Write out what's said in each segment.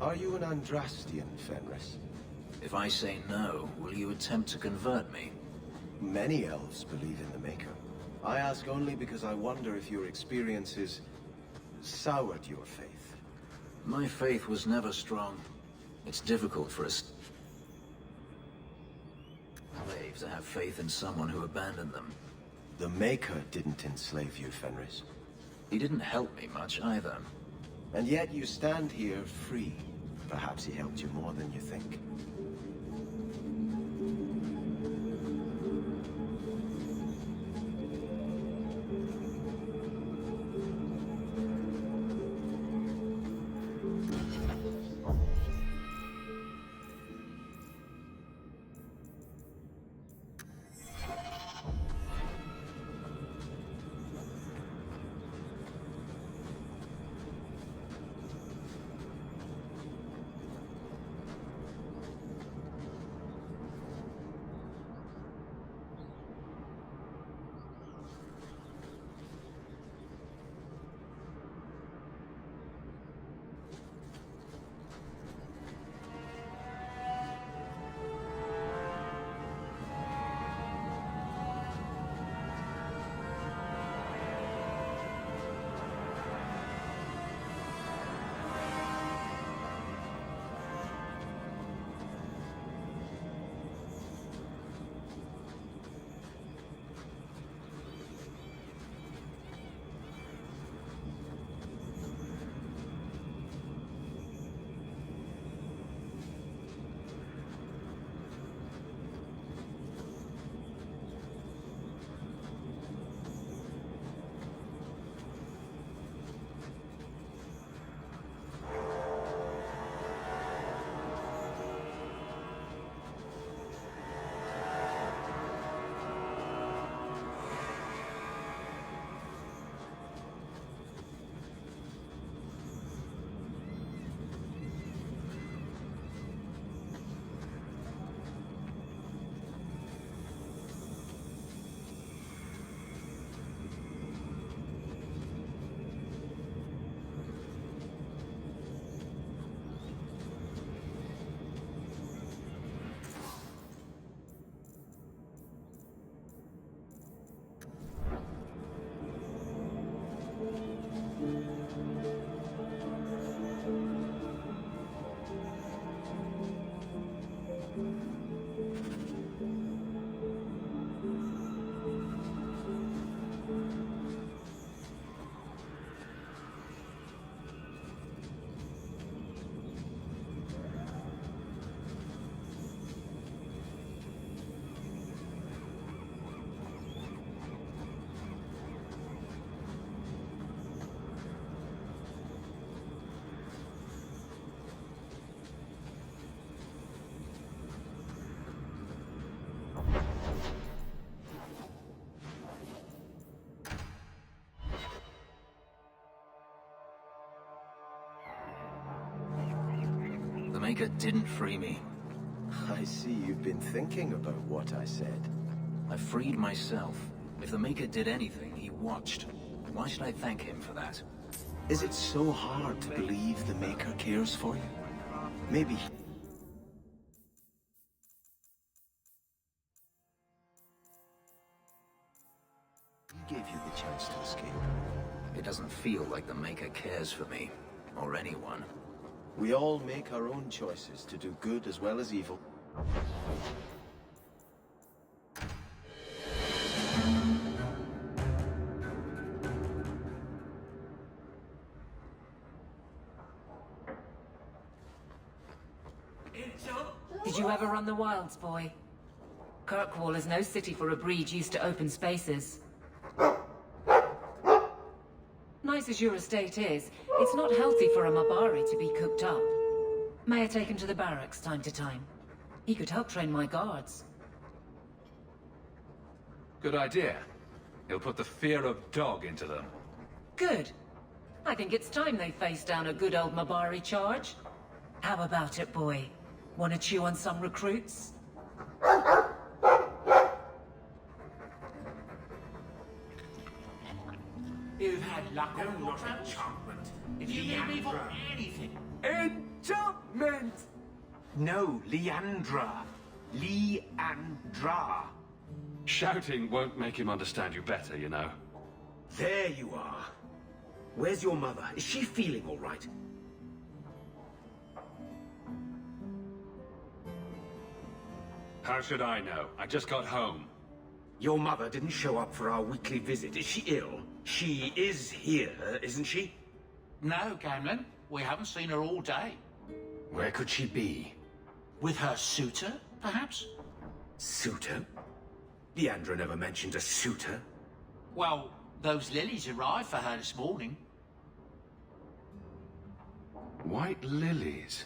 Are you an Andrastian, Fenris? If I say no, will you attempt to convert me? Many elves believe in the Maker. I ask only because I wonder if your experiences soured your faith. My faith was never strong. It's difficult for a slave to have faith in someone who abandoned them. The Maker didn't enslave you, Fenris. He didn't help me much either. And yet you stand here free. Perhaps he helped you more than you think. The Maker didn't free me. I see you've been thinking about what I said. I freed myself. If the Maker did anything, he watched. Why should I thank him for that? Is it so hard to believe the Maker cares for you? Maybe... he gave you the chance to escape. It doesn't feel like the Maker cares for me, or anyone. We all make our own choices to do good as well as evil. Did you ever run the wilds, boy? Kirkwall is no city for a breed used to open spaces. Nice as your estate is, it's not healthy for a Mabari to be cooped up. May I take him to the barracks time to time? He could help train my guards. Good idea. He'll put the fear of dog into them. Good. I think it's time they face down a good old Mabari charge. How about it, boy? Want to chew on some recruits? You've had luck on your enchantment. If you need me for anything. Enchantment! No, Leandra. Leandra. Shouting won't make him understand you better, you know. There you are. Where's your mother? Is she feeling all right? How should I know? I just got home. Your mother didn't show up for our weekly visit. Is she ill? She is here, isn't she? No, Gamlin. We haven't seen her all day. Where could she be? With her suitor, perhaps? Suitor? Leandra never mentioned a suitor. Well, those lilies arrived for her this morning. White lilies?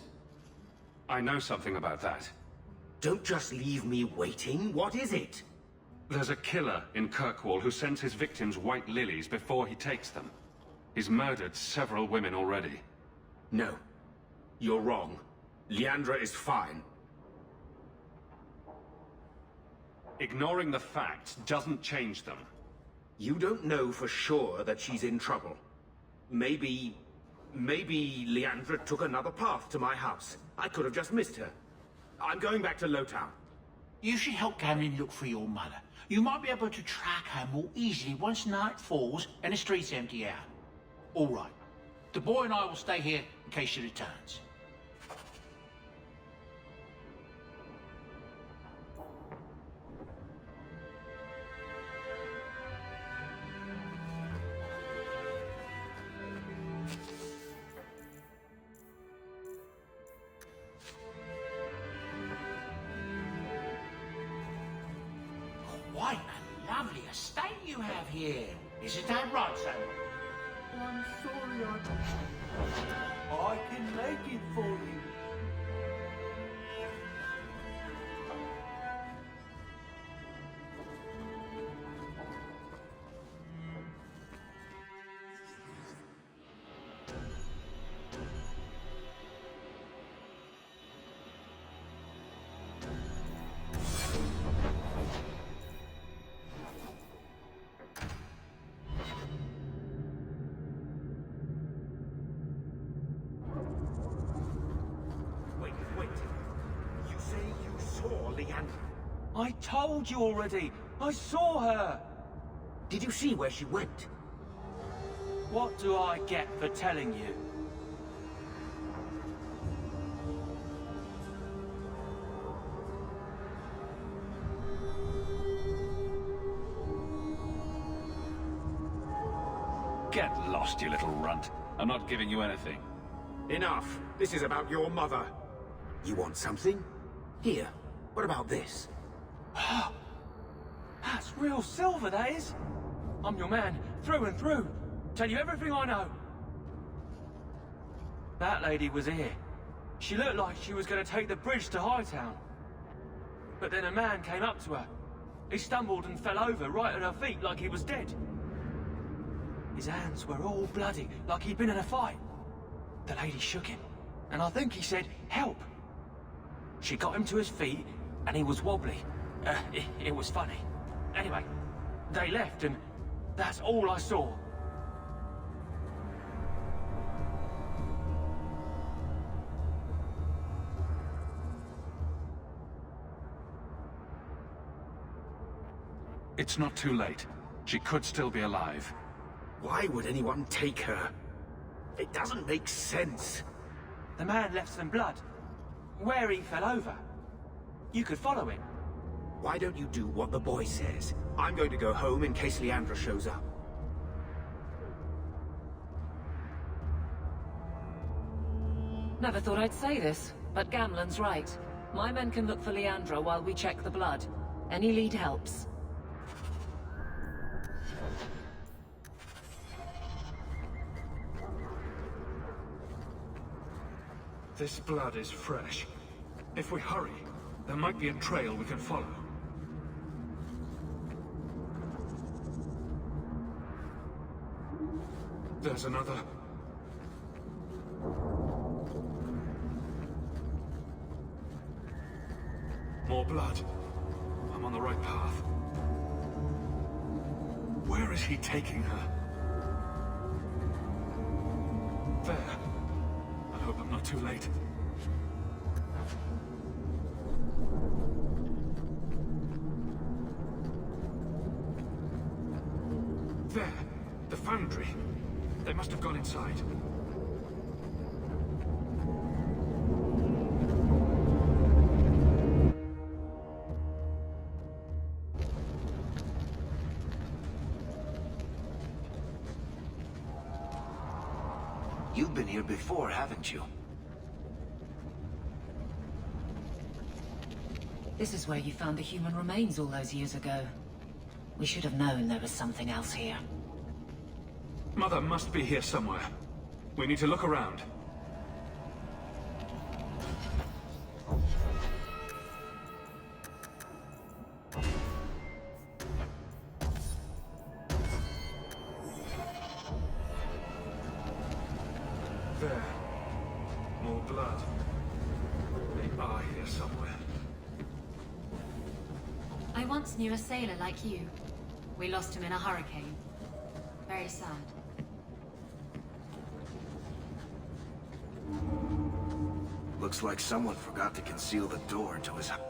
I know something about that. Don't just leave me waiting. What is it? There's a killer in Kirkwall who sends his victims white lilies before he takes them. He's murdered several women already. No. You're wrong. Leandra is fine. Ignoring the facts doesn't change them. You don't know for sure that she's in trouble. Maybe Leandra took another path to my house. I could have just missed her. I'm going back to Lowtown. You should help Gamlin look for your mother. You might be able to track her more easily once night falls and the streets empty out. All right. The boy and I will stay here in case she returns. Quite a lovely estate you have here. Isn't that right, son? I'm sorry, I can make it for you. Wait. You say you saw Leandra? I told you already. I saw her. Did you see where she went? What do I get for telling you? Get lost, you little runt. I'm not giving you anything. Enough. This is about your mother. You want something? Here. What about this? That's real silver, that is. I'm your man, through and through. Tell you everything I know. That lady was here. She looked like she was going to take the bridge to Hightown. But then a man came up to her. He stumbled and fell over right at her feet like he was dead. His hands were all bloody, like he'd been in a fight. The lady shook him, and I think he said, "Help." She got him to his feet, and he was wobbly. It was funny. Anyway, they left, and that's all I saw. It's not too late. She could still be alive. Why would anyone take her? It doesn't make sense. The man left some blood, where he fell over. You could follow him. Why don't you do what the boy says? I'm going to go home in case Leandra shows up. Never thought I'd say this, but Gamlen's right. My men can look for Leandra while we check the blood. Any lead helps. This blood is fresh. If we hurry, there might be a trail we can follow. There's another. More blood. I'm on the right path. Where is he taking her? too late. There! The foundry. They must have gone inside. You've been here before, haven't you? This is where you found the human remains all those years ago. We should have known there was something else here. Mother must be here somewhere. We need to look around. There. More blood. They are here somewhere. I once knew a sailor like you. We lost him in a hurricane. Very sad. Looks like someone forgot to conceal the door to his house.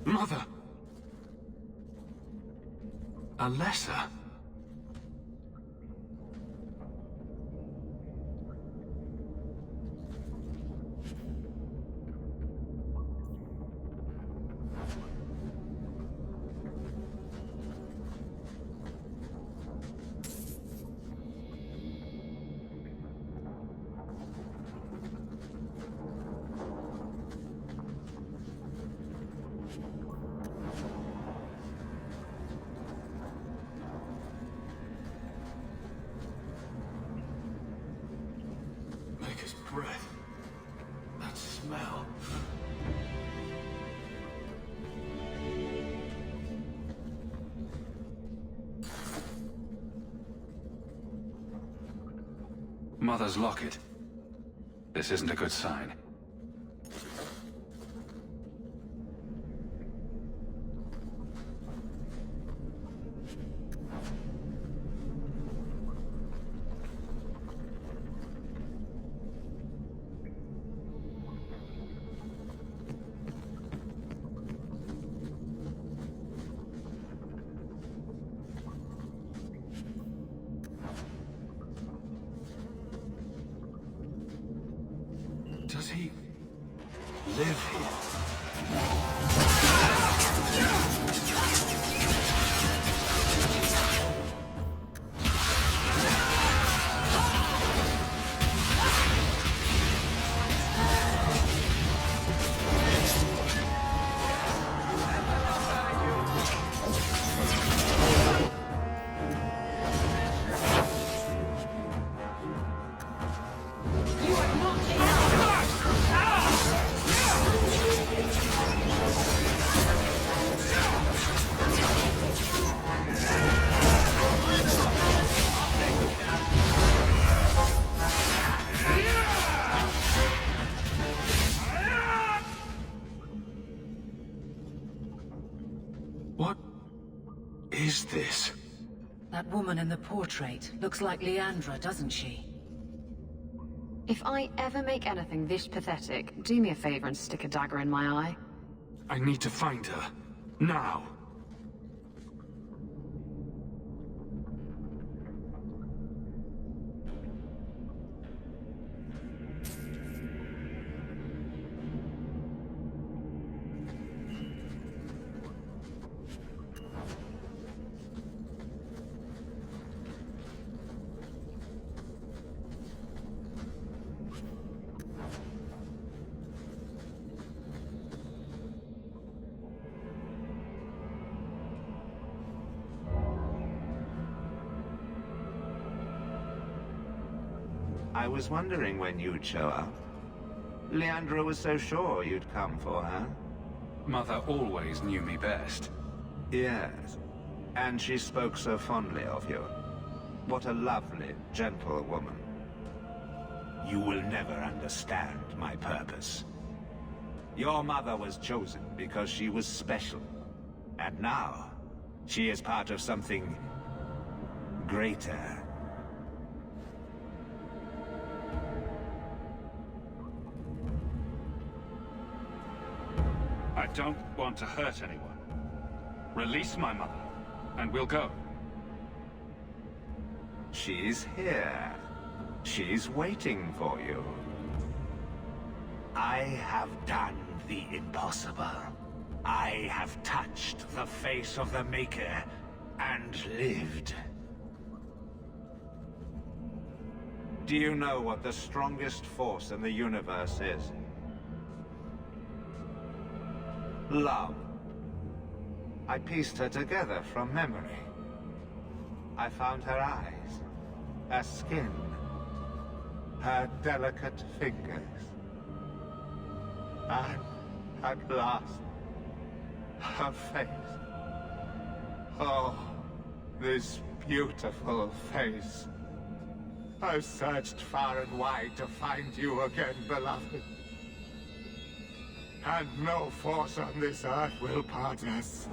Mother! Alessa? Maker's breath. That smell. Mother's locket. This isn't a good sign. Does he live here? What is this? That woman in the portrait looks like Leandra, doesn't she? If I ever make anything this pathetic, do me a favor and stick a dagger in my eye. I need to find her. Now. I was wondering when you'd show up. Leandra was so sure you'd come for her. Mother always knew me best. Yes, and she spoke so fondly of you. What a lovely, gentle woman. You will never understand my purpose. Your mother was chosen because she was special. And now, she is part of something greater. I don't want to hurt anyone. Release my mother, and we'll go. She's here. She's waiting for you. I have done the impossible. I have touched the face of the Maker and lived. Do you know what the strongest force in the universe is? Love. I pieced her together from memory. I found her eyes, her skin, her delicate fingers. And at last, her face. Oh, this beautiful face. I've searched far and wide to find you again, beloved. And no force on this earth will part us.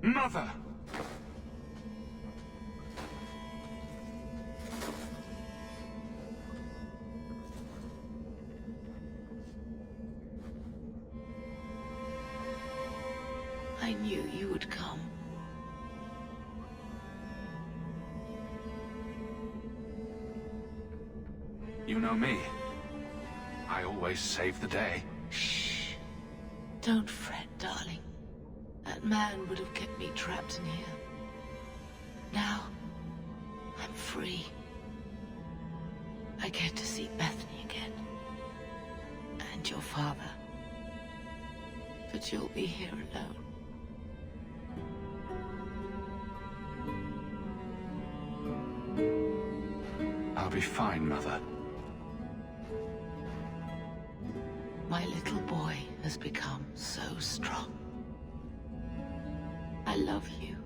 Mother! I knew you would come. You know me. I always save the day. Shh. Don't fret, darling. That man would have kept me trapped in here. Now, I'm free. I get to see Bethany again. And your father. But you'll be here alone. I'll be fine, Mother. My little boy has become so strong. I love you.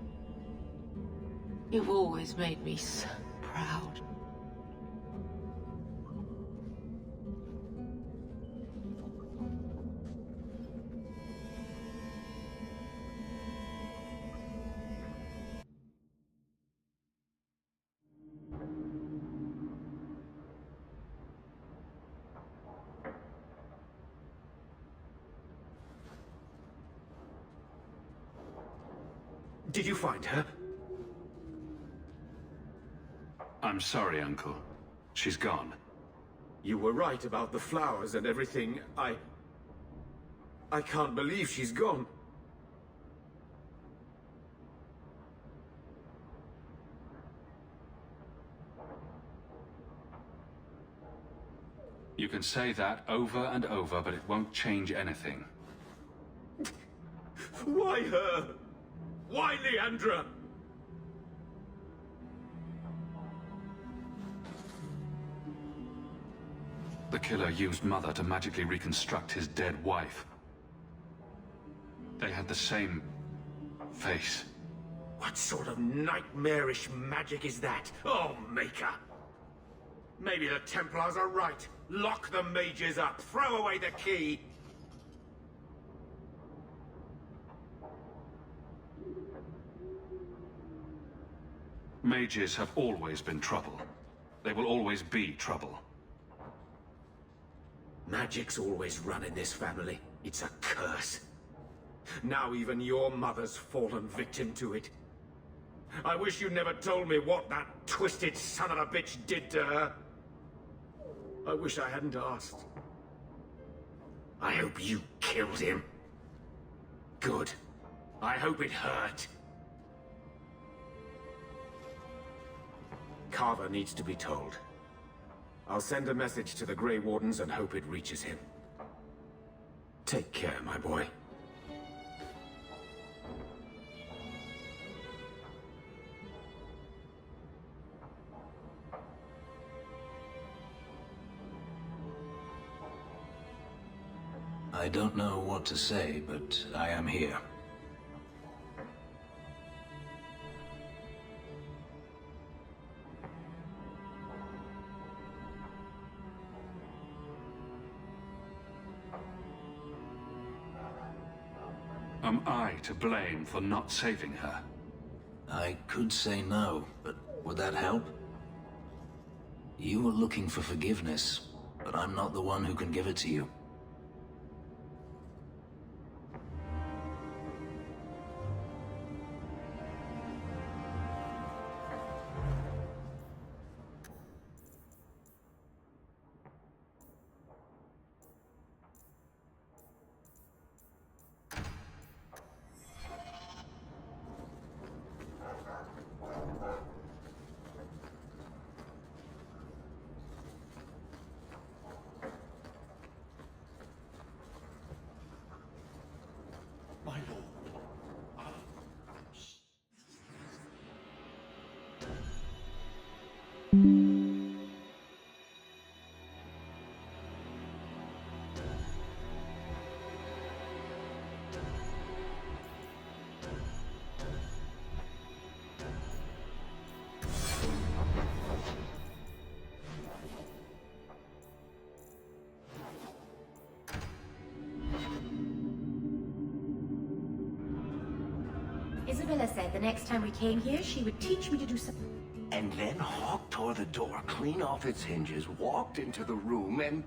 You've always made me so proud. Did you find her? I'm sorry, Uncle. She's gone. You were right about the flowers and everything. I can't believe she's gone. You can say that over and over, but it won't change anything. Why her? Why Leandra? The killer used Mother to magically reconstruct his dead wife. They had the same face. What sort of nightmarish magic is that? Oh, Maker! Maybe the Templars are right. Lock the mages up. Throw away the key. Mages have always been trouble. They will always be trouble. Magic's always run in this family. It's a curse. Now even your mother's fallen victim to it. I wish you never told me what that twisted son of a bitch did to her. I wish I hadn't asked. I hope you killed him. Good. I hope it hurt. Carver needs to be told. I'll send a message to the Grey Wardens and hope it reaches him. Take care, my boy. I don't know what to say, but I am here. Am I to blame for not saving her? I could say no, but would that help? You were looking for forgiveness, but I'm not the one who can give it to you. My lord. Isabella said the next time we came here, she would teach me to do something. And then Hawke tore the door clean off its hinges, walked into the room, and...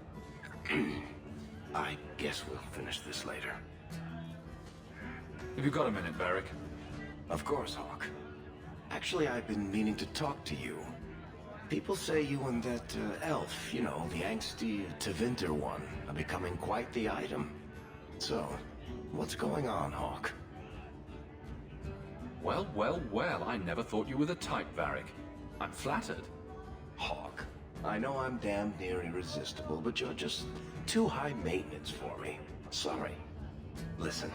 I guess we'll finish this later. Have you got a minute, Varric? Of course, Hawke. Actually, I've been meaning to talk to you. People say you and that elf, you know, the angsty Tevinter one, are becoming quite the item. So, what's going on, Hawke? Well, well, well, I never thought you were the type, Varric. I'm flattered. Hawke, I know I'm damned near irresistible, but you're just too high maintenance for me. Sorry. Listen,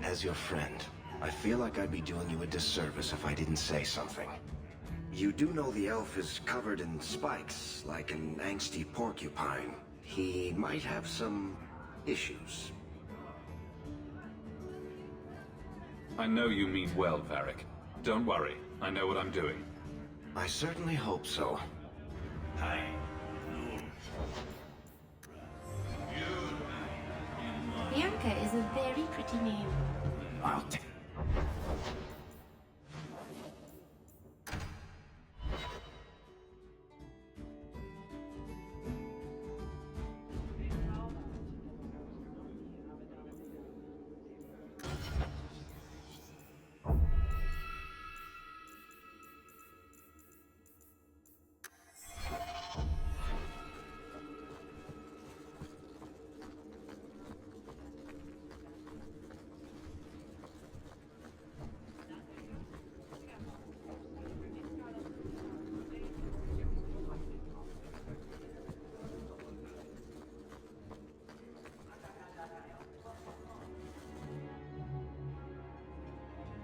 as your friend, I feel like I'd be doing you a disservice if I didn't say something. You do know the elf is covered in spikes, like an angsty porcupine. He might have some issues. I know you mean well, Varric. Don't worry, I know what I'm doing. I certainly hope so. Bianca is a very pretty name. I'll take...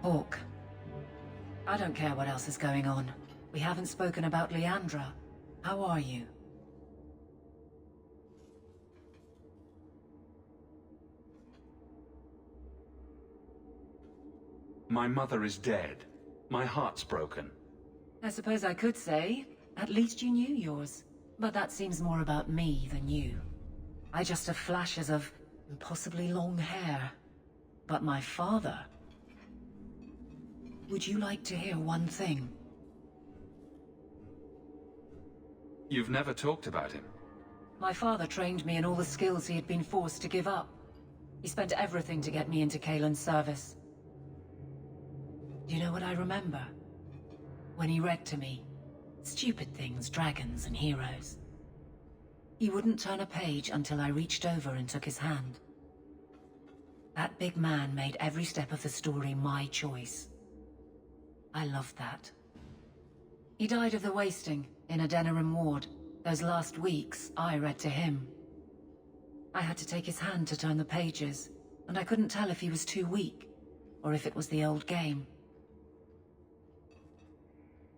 Hawke. I don't care what else is going on. We haven't spoken about Leandra. How are you? My mother is dead. My heart's broken. I suppose I could say, at least you knew yours. But that seems more about me than you. I just have flashes of impossibly long hair. But my father... Would you like to hear one thing? You've never talked about him. My father trained me in all the skills he had been forced to give up. He spent everything to get me into Kaelin's service. Do you know what I remember? When he read to me. Stupid things, dragons and heroes. He wouldn't turn a page until I reached over and took his hand. That big man made every step of the story my choice. I loved that. He died of the wasting in a Denerim ward. Those last weeks, I read to him. I had to take his hand to turn the pages, and I couldn't tell if he was too weak, or if it was the old game.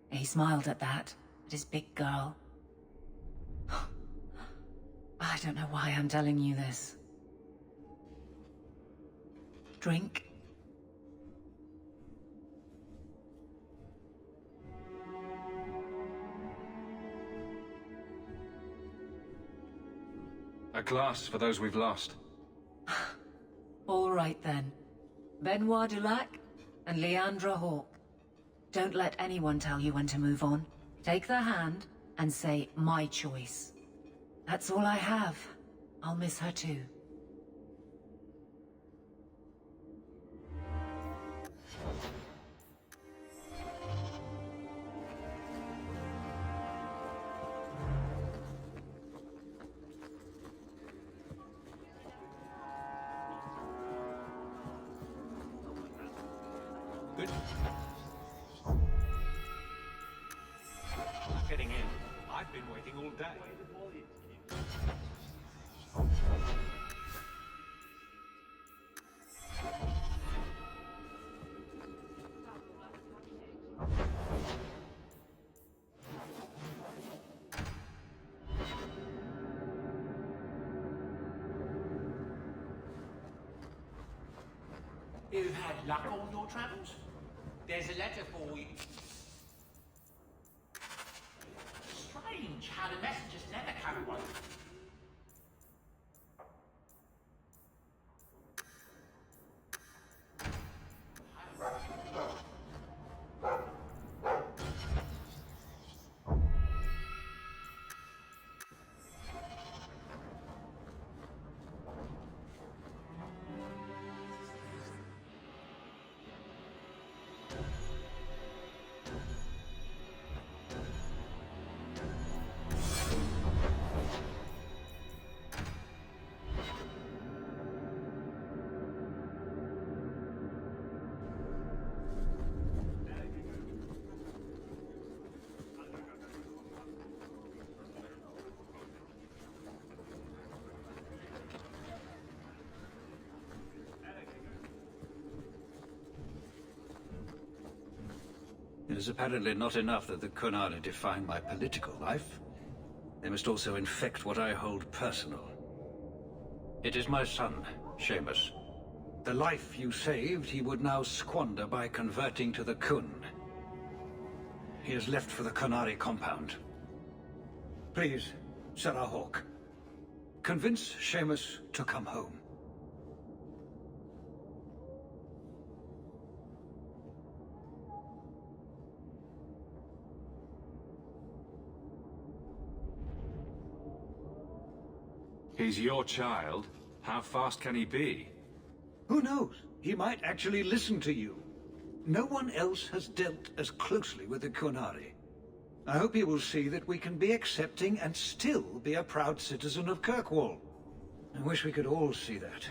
He smiled at that, at his big girl. I don't know why I'm telling you this. Drink? A glass for those we've lost. All right then. Benoit Dulac and Leandra Hawke. Don't let anyone tell you when to move on. Take their hand and say, my choice. That's all I have. I'll miss her too. Good. Getting in. I've been waiting all day. You've had luck on your travels? There's a letter for you. Strange how the messages never come away. It is apparently not enough that the Qunari define my political life. They must also infect what I hold personal. It is my son, Seamus. The life you saved, he would now squander by converting to the Qun. He has left for the Qunari compound. Please, Sarah Hawke, convince Seamus to come home. He's your child. How fast can he be? Who knows? He might actually listen to you. No one else has dealt as closely with the Qunari. I hope he will see that we can be accepting and still be a proud citizen of Kirkwall. I wish we could all see that.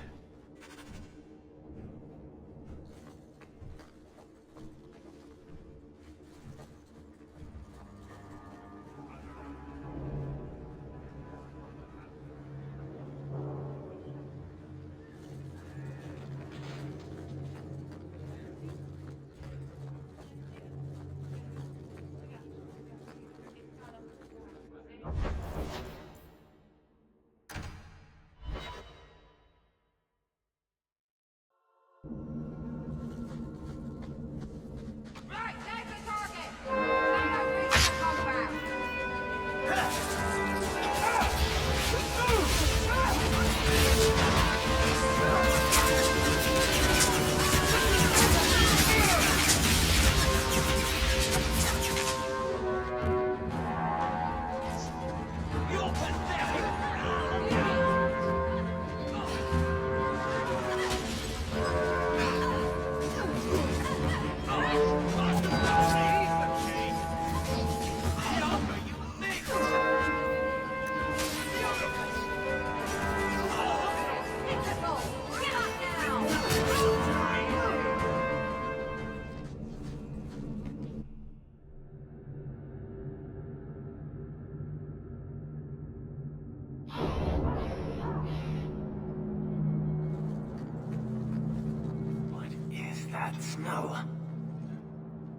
that smell.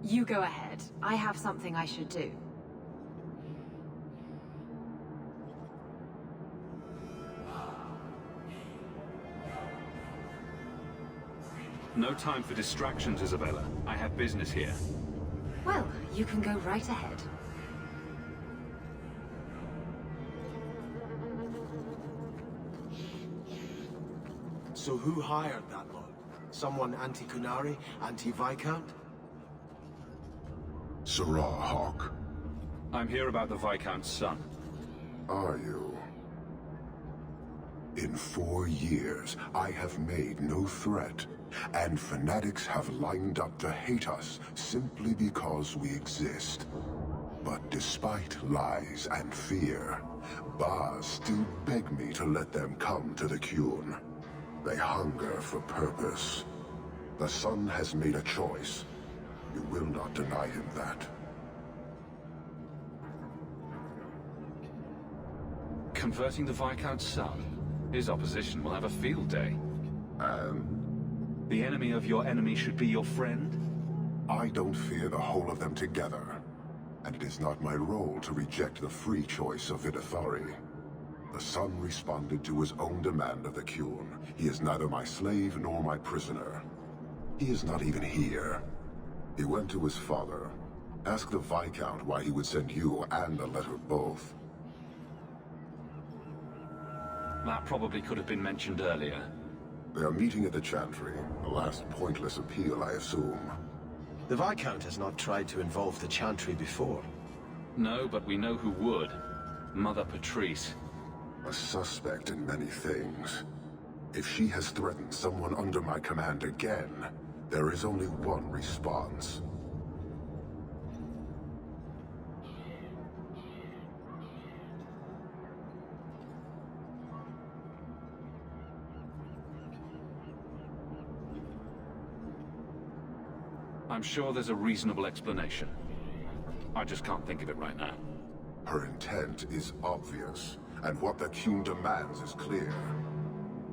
You go ahead. I have something I should do. No time for distractions, Isabella. I have business here. Well, you can go right ahead. So who hired that lot? Someone anti-Kunari, anti-Viscount? Sirrah Hawke. I'm here about the Viscount's son. Are you? In 4 years, I have made no threat, and fanatics have lined up to hate us simply because we exist. But despite lies and fear, Bars still beg me to let them come to the Qun. They hunger for purpose. The Sun has made a choice. You will not deny him that. Converting the Viscount's son? His opposition will have a field day. And? The enemy of your enemy should be your friend? I don't fear the whole of them together. And it is not my role to reject the free choice of Videthari. The Sun responded to his own demand of the Qun. He is neither my slave nor my prisoner. He is not even here. He went to his father. Ask the Viscount why he would send you and a letter both. That probably could have been mentioned earlier. They are meeting at the Chantry. A last pointless appeal, I assume. The Viscount has not tried to involve the Chantry before. No, but we know who would. Mother Patrice. A suspect in many things. If she has threatened someone under my command again, there is only one response. I'm sure there's a reasonable explanation. I just can't think of it right now. Her intent is obvious, and what the Qun demands is clear.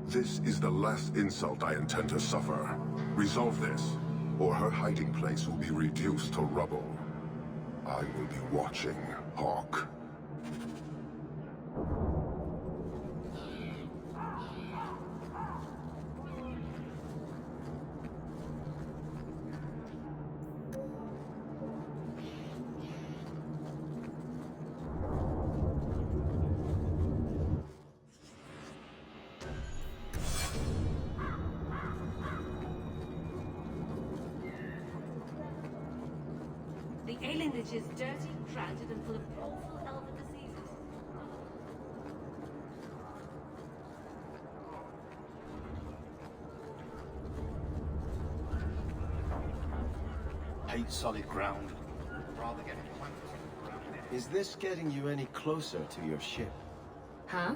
This is the last insult I intend to suffer. Resolve this, or her hiding place will be reduced to rubble. I will be watching, Hawke. The Eilindage is dirty, crowded, and full of awful elven diseases. Hate solid ground. Rather get Is this getting you any closer to your ship? Huh?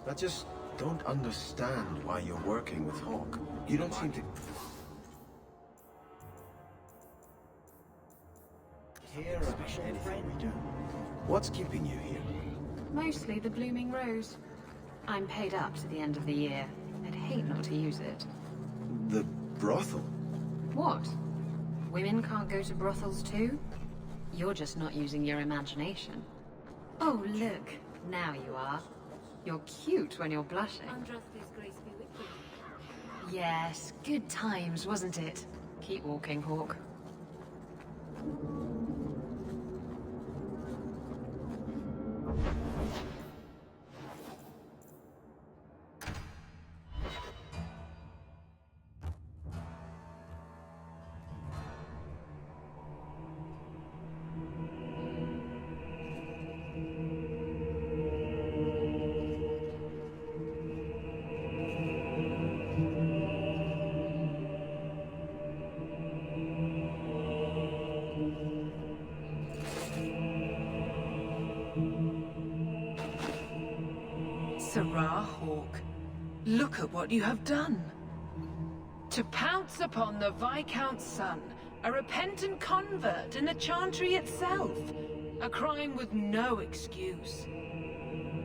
I just don't understand why you're working with Hawke. You don't seem to care about anything we do. What's keeping you here? Mostly the blooming rose. I'm paid up to the end of the year. I'd hate not to use it. The brothel? What? Women can't go to brothels too? You're just not using your imagination. Oh, look. Now you are. You're cute when you're blushing. Andraste's grace be with you. Yes, good times, wasn't it? Keep walking, Hawke. Sirrah Hawke, look at what you have done. To pounce upon the Viscount's son, a repentant convert in the Chantry itself, a crime with no excuse.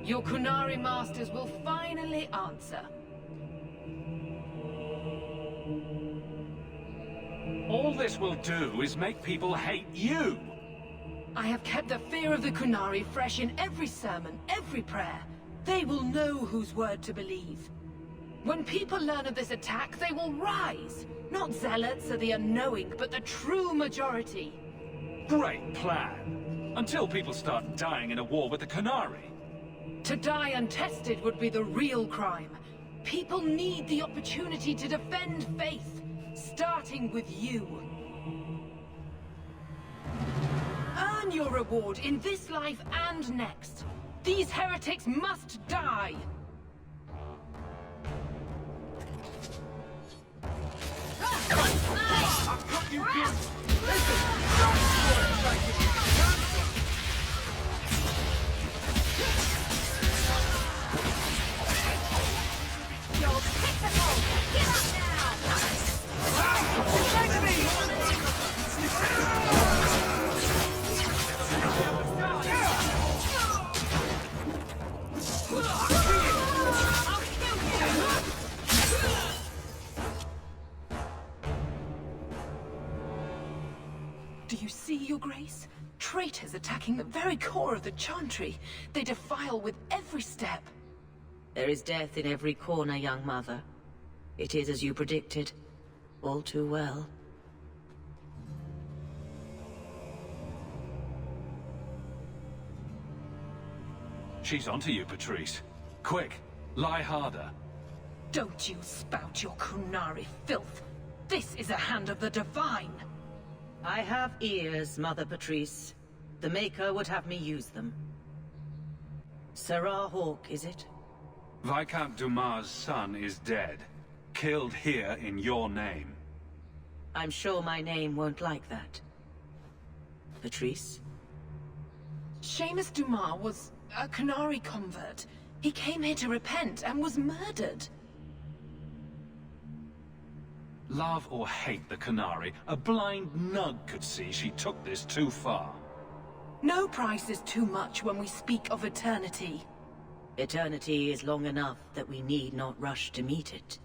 Your Kunari masters will finally answer. All this will do is make people hate you. I have kept the fear of the Kunari fresh in every sermon, every prayer. They will know whose word to believe. When people learn of this attack, they will rise. Not zealots or the unknowing, but the true majority. Great plan. Until people start dying in a war with the Kunari. To die untested would be the real crime. People need the opportunity to defend faith, starting with you. Earn your reward in this life and next. These heretics must die! I've got you good! Listen! You're pitiful! Get up now! Protect me! Do you see, Your Grace? Traitors attacking the very core of the Chantry. They defile with every step. There is death in every corner, young mother. It is as you predicted. All too well. She's onto you, Patrice. Quick, lie harder. Don't you spout your Kunari filth. This is a hand of the Divine. I have ears, Mother Patrice. The Maker would have me use them. Sarah Hawke, is it? Viscount Dumas' son is dead. Killed here in your name. I'm sure my name won't like that. Patrice? Seamus Dumas was a Kunari convert. He came here to repent and was murdered. Love or hate the Kunari, a blind nug could see she took this too far. No price is too much when we speak of eternity. Eternity is long enough that we need not rush to meet it.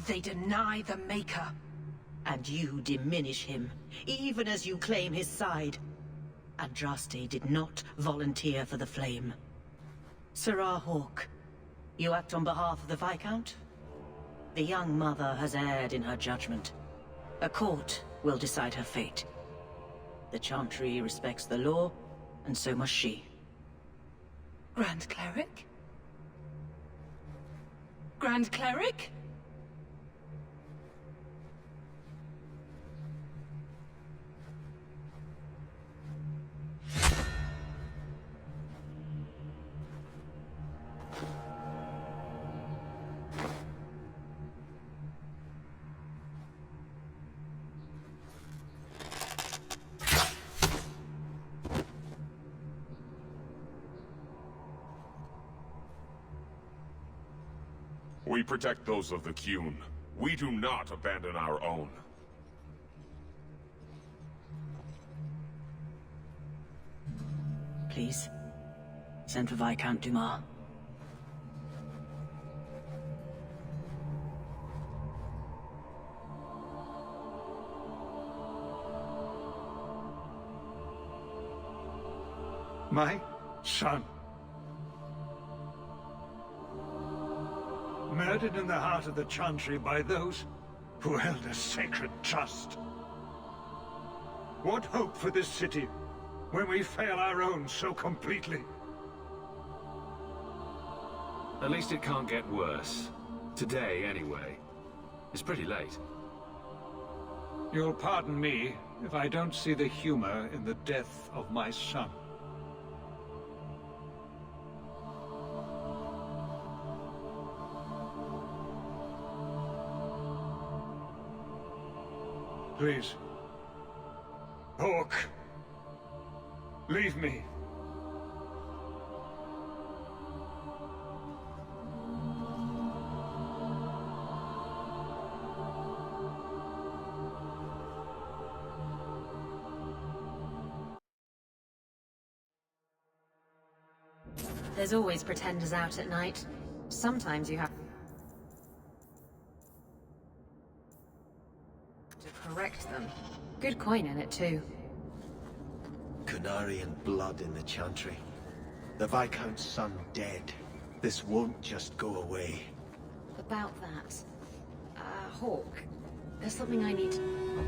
They deny the Maker. And you diminish him, even as you claim his side. Andraste did not volunteer for the flame. Sarah Hawke, you act on behalf of the Viscount? The young mother has erred in her judgment. A court will decide her fate. The Chantry respects the law, and so must she. Grand Cleric? Grand Cleric? We protect those of the Qun. We do not abandon our own. Please, send for Viscount Dumas. My son. Murdered in the heart of the Chantry by those who held a sacred trust. What hope for this city when we fail our own so completely? At least it can't get worse. Today, anyway. It's pretty late. You'll pardon me if I don't see the humor in the death of my son. Please. Hawke. Leave me. There's always pretenders out at night. Sometimes you have to correct them. them. Good coin in it, too. Canarian blood in the Chantry. The Viscount's son dead. This won't just go away. About that... Hawke, there's something I need to...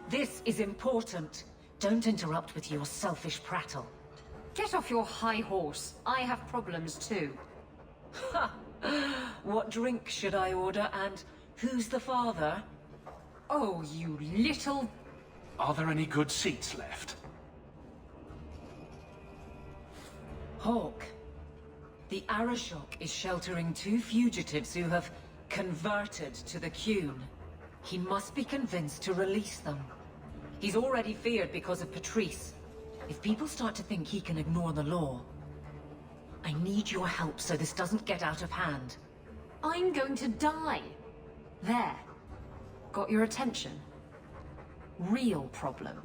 This is important. Don't interrupt with your selfish prattle. Get off your high horse. I have problems too. Ha! What drink should I order, and who's the father? Oh, you little... Are there any good seats left? Hawke. The Arashok is sheltering 2 fugitives who have converted to the Qun. He must be convinced to release them. He's already feared because of Patrice. If people start to think he can ignore the law, I need your help so this doesn't get out of hand. I'm going to die. There. Got your attention? Real problem.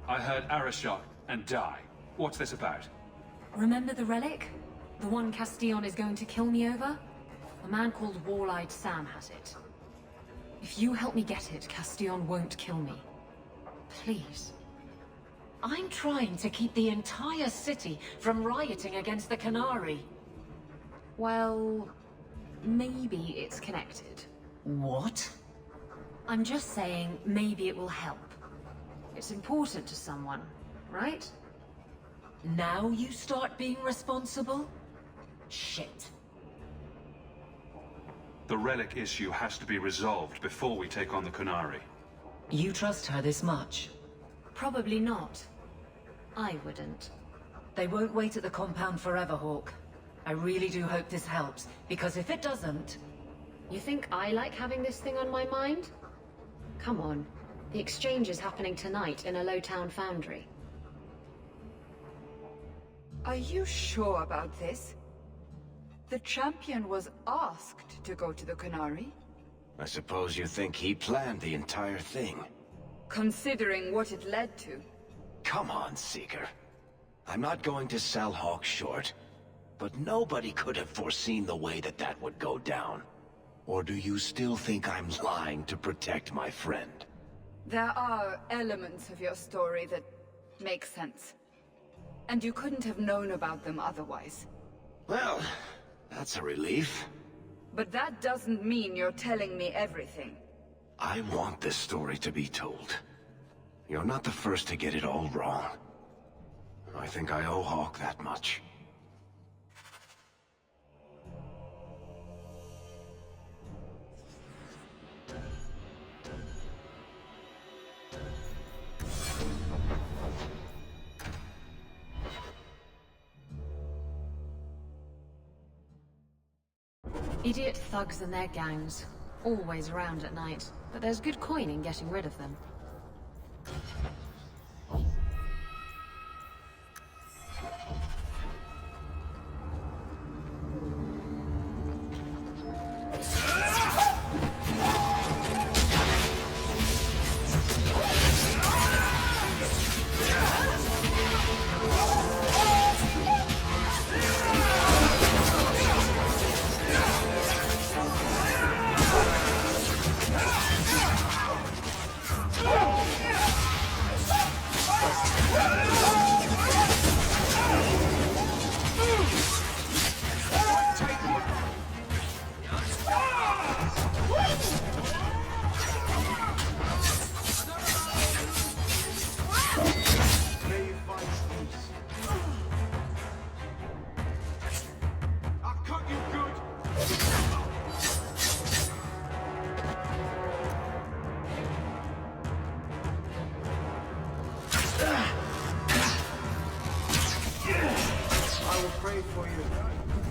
I heard Arashok and die. What's this about? Remember the relic? The one Castillon is going to kill me over? A man called Wall-Eyed Sam has it. If you help me get it, Castillon won't kill me. Please. I'm trying to keep the entire city from rioting against the Canary. Well, maybe it's connected. What? I'm just saying maybe it will help. It's important to someone, right? Now you start being responsible? Shit. The relic issue has to be resolved before we take on the Canary. You trust her this much? Probably not. I wouldn't. They won't wait at the compound forever, Hawke. I really do hope this helps, because if it doesn't... You think I like having this thing on my mind? Come on. The exchange is happening tonight in a low-town foundry. Are you sure about this? The champion was asked to go to the Canary. I suppose you think he planned the entire thing. Considering what it led to. Come on, Seeker. I'm not going to sell Hawke short, but nobody could have foreseen the way that would go down. Or do you still think I'm lying to protect my friend? There are elements of your story that make sense. And you couldn't have known about them otherwise. Well, that's a relief. But that doesn't mean you're telling me everything. I want this story to be told. You're not the first to get it all wrong. I think I owe Hawke that much. Idiot thugs and their gangs. Always around at night. But there's good coin in getting rid of them.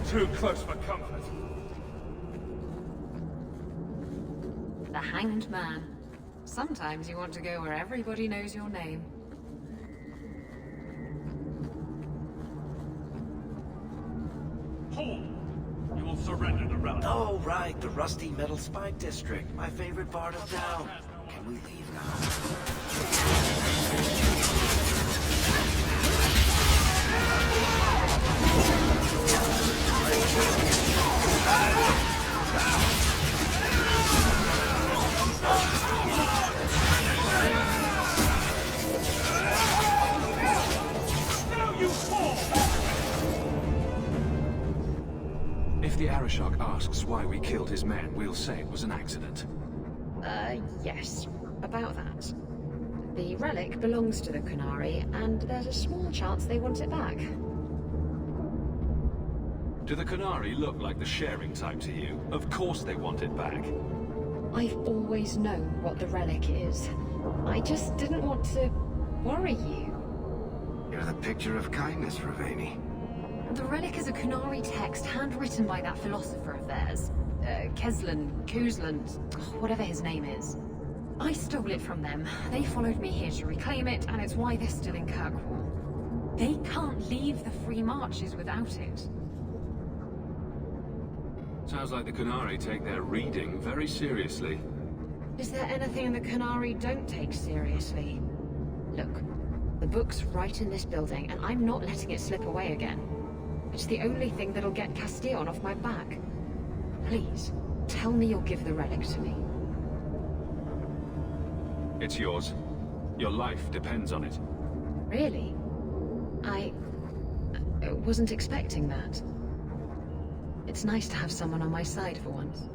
Too close for comfort. The Hanged Man. Sometimes you want to go where everybody knows your name. Hold! You will surrender the relic. Oh, right, the Rusty Metal Spike District. My favorite part of town. Can we leave now? If the Arishok asks why we killed his men, we'll say it was an accident. Yes. About that. The relic belongs to the Qunari, and there's a small chance they want it back. Do the Qunari look like the sharing type to you? Of course they want it back. I've always known what the relic is. I just didn't want to worry you. You're the picture of kindness, Ravani. The relic is a Qunari text handwritten by that philosopher of theirs. Kuzlan, whatever his name is. I stole it from them. They followed me here to reclaim it, and it's why they're still in Kirkwall. They can't leave the Free Marches without it. Sounds like the Qunari take their reading very seriously. Is there anything the Qunari don't take seriously? Look, the book's right in this building, and I'm not letting it slip away again. It's the only thing that'll get Castillon off my back. Please, tell me you'll give the relic to me. It's yours. Your life depends on it. Really? I wasn't expecting that. It's nice to have someone on my side for once.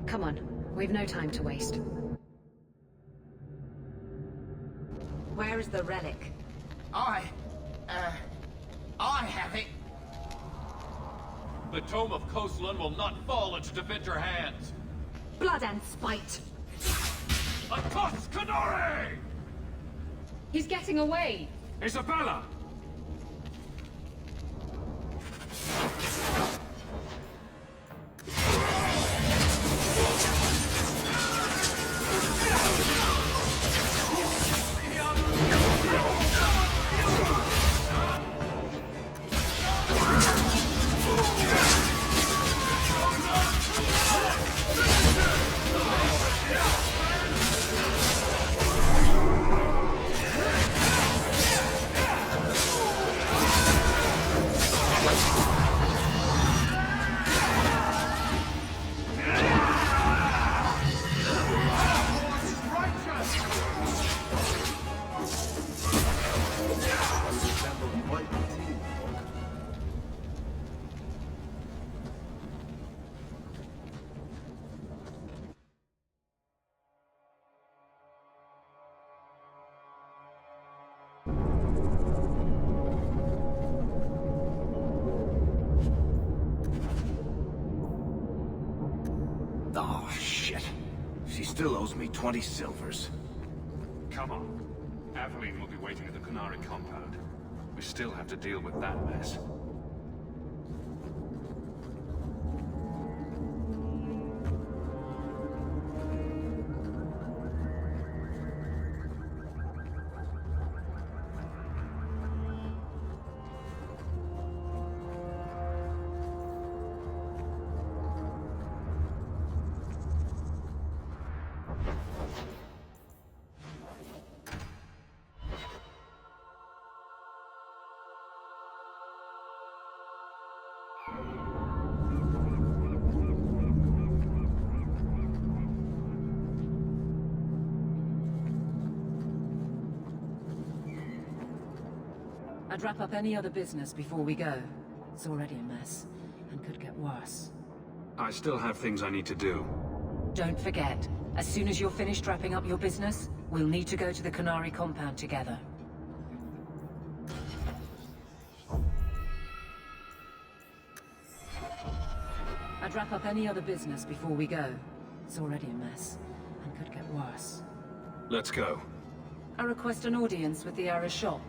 Come on, we've no time to waste. Where is the relic? I have it. The Tome of Koslan will not fall into defender hands. Blood and spite. Accost Qunari! He's getting away! Isabella! Oh, shit. She still owes me 20 silvers. Come on. Aveline will be waiting at the Qunari compound. We still have to deal with that mess. I'd wrap up any other business before we go. It's already a mess, and could get worse. I still have things I need to do. Don't forget, as soon as you're finished wrapping up your business, we'll need to go to the Qunari compound together. I'd wrap up any other business before we go. It's already a mess, and could get worse. Let's go. I request an audience with the Arishok.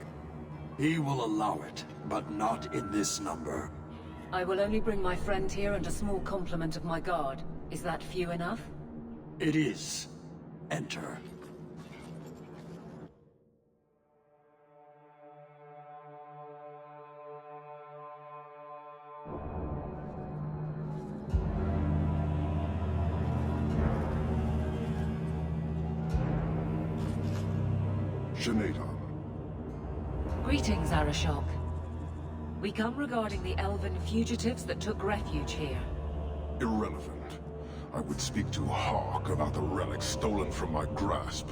He will allow it, but not in this number. I will only bring my friend here and a small complement of my guard. Is that few enough? It is. Enter. Shaneta. Greetings, Arishok. We come regarding the elven fugitives that took refuge here. Irrelevant. I would speak to Hawke about the relic stolen from my grasp.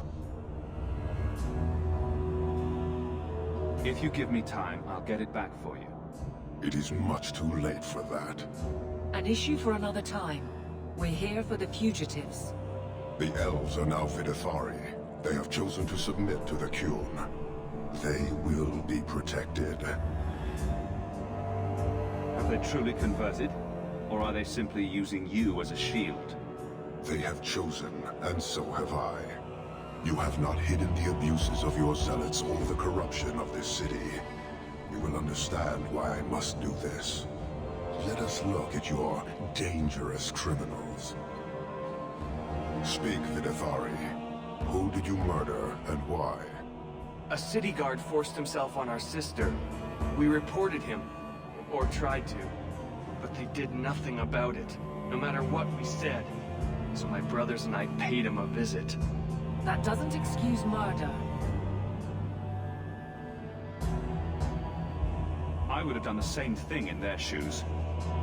If you give me time, I'll get it back for you. It is much too late for that. An issue for another time. We're here for the fugitives. The elves are now Vidithari. They have chosen to submit to the Qun. They will be protected. Have they truly converted? Or are they simply using you as a shield? They have chosen, and so have I. You have not hidden the abuses of your zealots or the corruption of this city. You will understand why I must do this. Let us look at your dangerous criminals. Speak, Vidithari. Who did you murder, and why? A city guard forced himself on our sister. We reported him, or tried to, but they did nothing about it, no matter what we said. So my brothers and I paid him a visit. That doesn't excuse murder. I would have done the same thing in their shoes.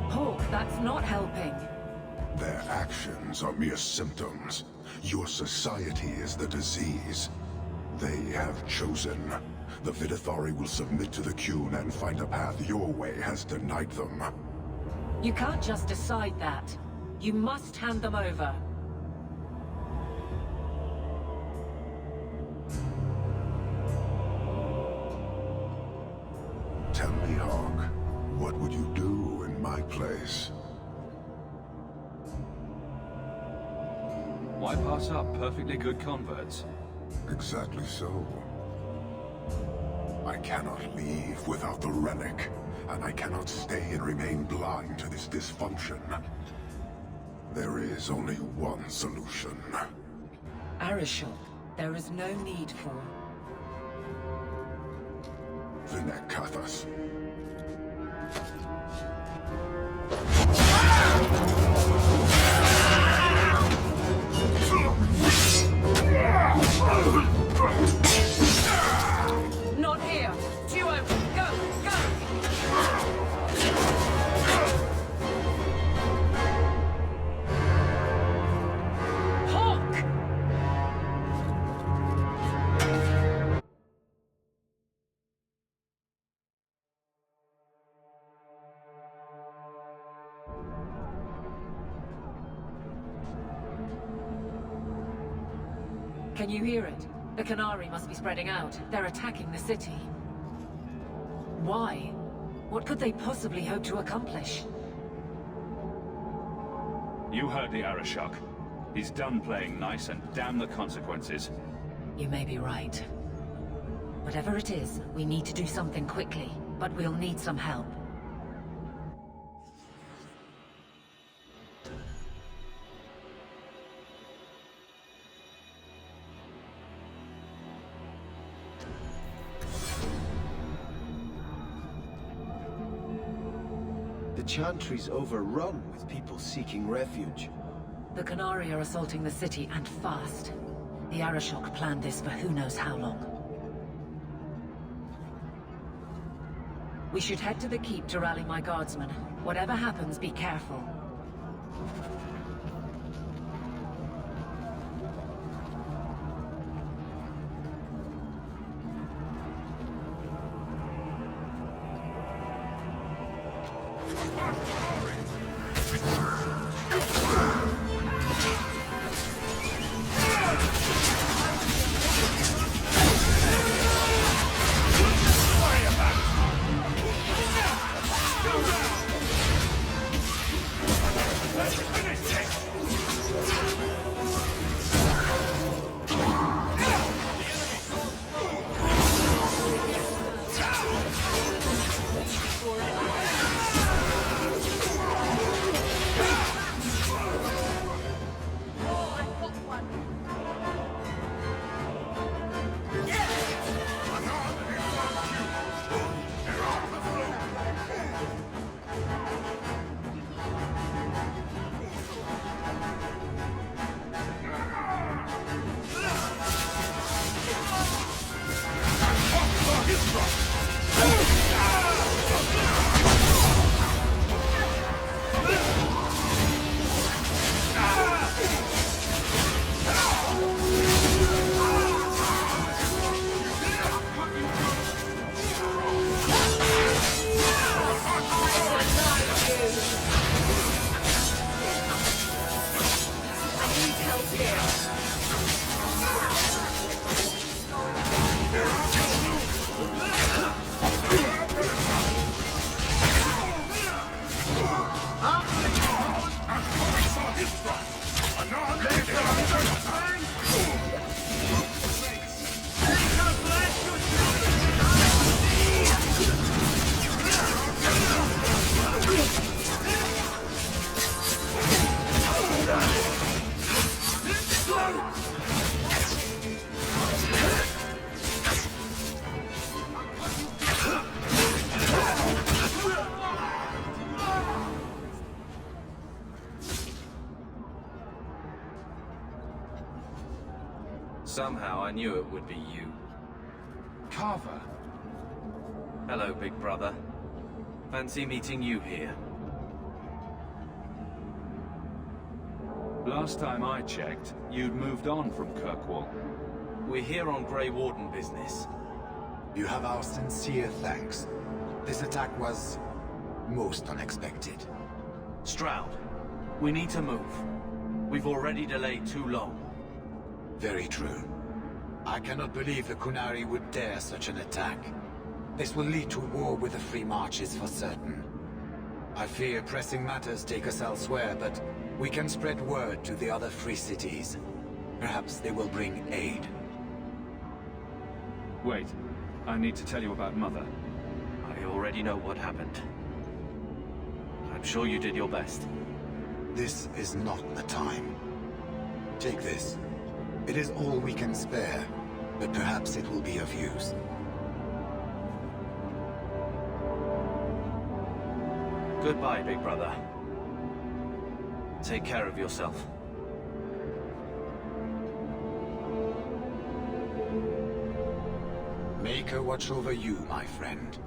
Hawke, that's not helping. Their actions are mere symptoms. Your society is the disease. They have chosen. The Vidithari will submit to the Qun and find a path your way has denied them. You can't just decide that. You must hand them over. Tell me, Hawke, what would you do in my place? Why pass up perfectly good converts? Exactly so. I cannot leave without the relic, and I cannot stay and remain blind to this dysfunction. There is only one solution. Arishok, there is no need for... Vinekathas. Not here! Duo, go! Go! Hawke! Can you hear it? The Qunari must be spreading out. They're attacking the city. Why? What could they possibly hope to accomplish? You heard the Arishok. He's done playing nice and damn the consequences. You may be right. Whatever it is, we need to do something quickly, but we'll need some help. The Chantry's overrun with people seeking refuge. The Qunari are assaulting the city, and fast. The Arishok planned this for who knows how long. We should head to the keep to rally my guardsmen. Whatever happens, be careful. Let's finish Somehow I knew it would be you. Carver? Hello, big brother. Fancy meeting you here. Last time I checked, you'd moved on from Kirkwall. We're here on Grey Warden business. You have our sincere thanks. This attack was most unexpected. Stroud, we need to move. We've already delayed too long. Very true. I cannot believe the Kunari would dare such an attack. This will lead to war with the Free Marches for certain. I fear pressing matters take us elsewhere, but we can spread word to the other free cities. Perhaps they will bring aid. Wait, I need to tell you about Mother. I already know what happened. I'm sure you did your best. This is not the time. Take this. It is all we can spare, but perhaps it will be of use. Goodbye, big brother. Take care of yourself. Maker watch over you, my friend.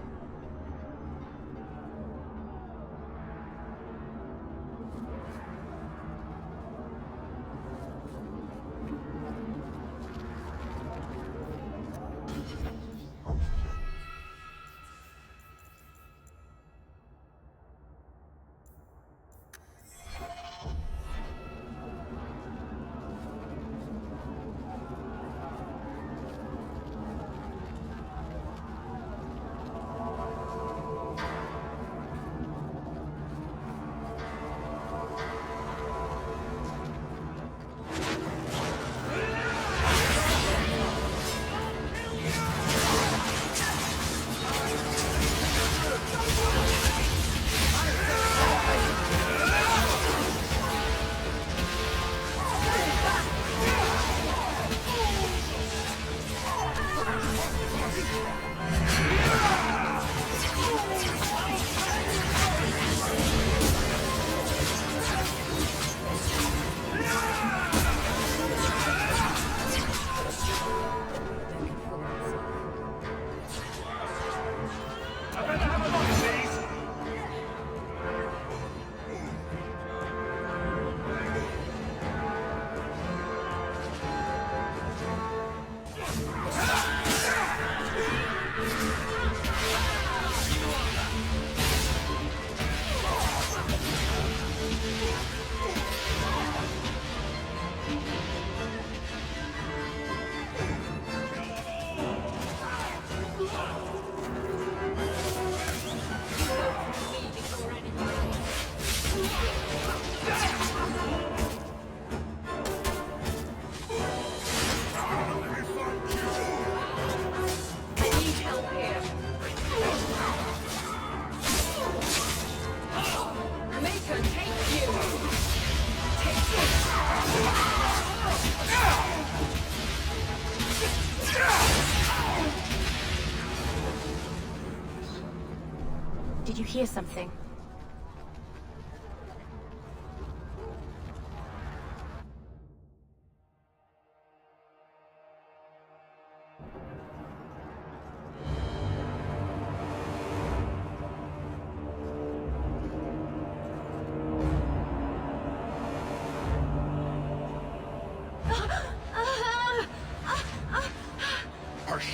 Did you hear something?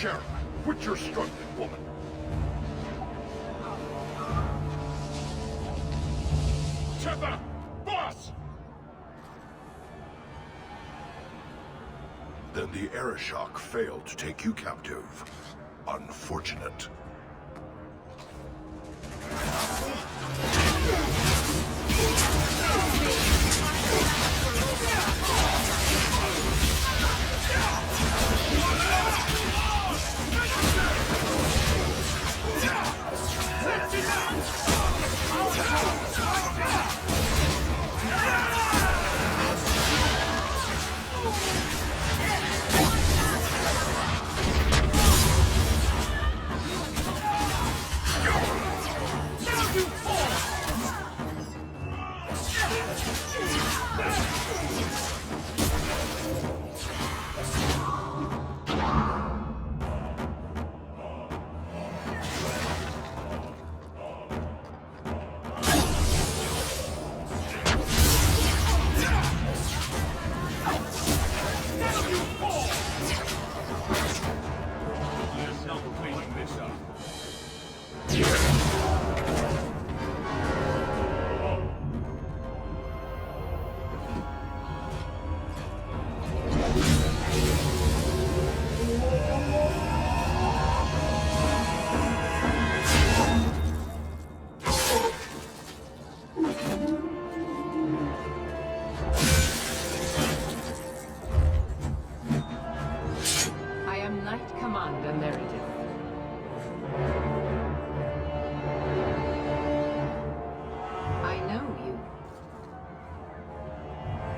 Sheriff, quit your struggling, woman. Tether! Boss! Then the Arashok failed to take you captive. Unfortunate.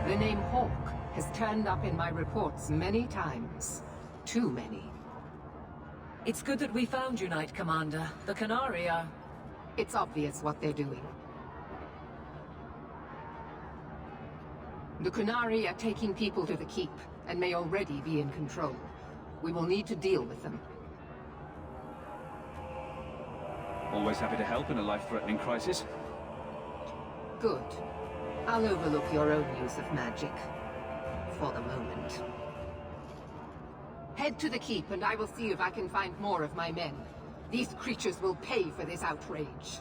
The name Hawke has turned up in my reports many times. Too many. It's good that we found you, Knight Commander. The Qunari are... It's obvious what they're doing. The Qunari are taking people to the Keep, and may already be in control. We will need to deal with them. Always happy to help in a life-threatening crisis. Good. I'll overlook your own use of magic. For the moment. Head to the Keep, and I will see if I can find more of my men. These creatures will pay for this outrage.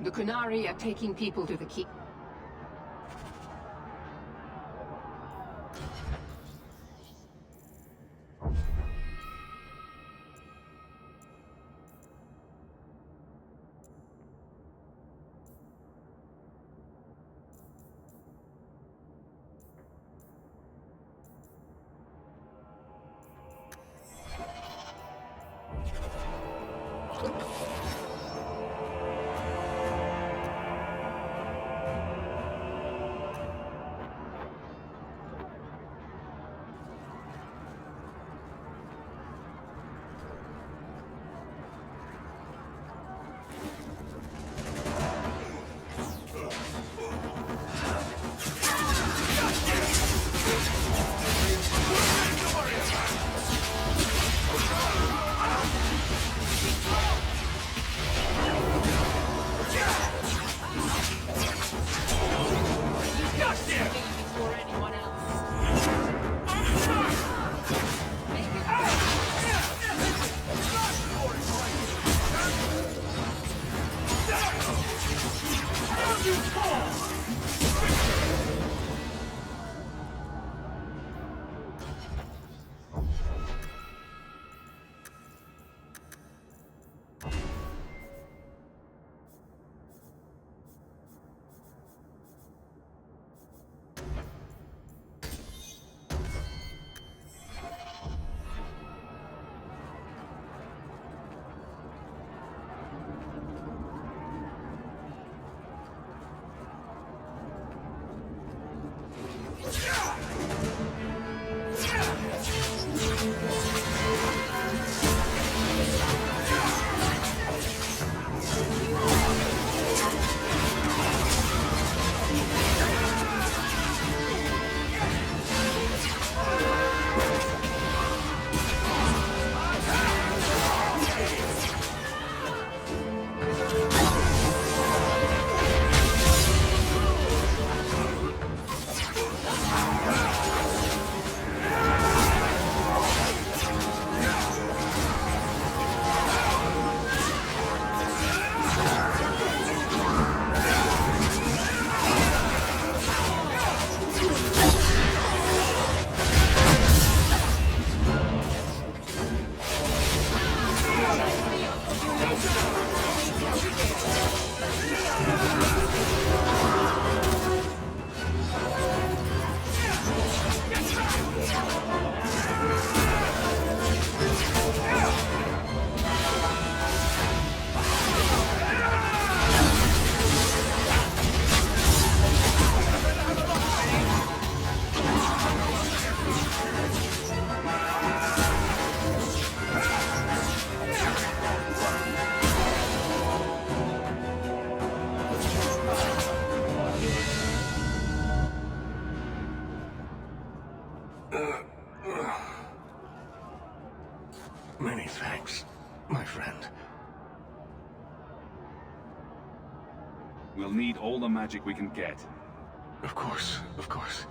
The Kunari are taking people to the keep. Many thanks, my friend. We'll need all the magic we can get. Of course, of course.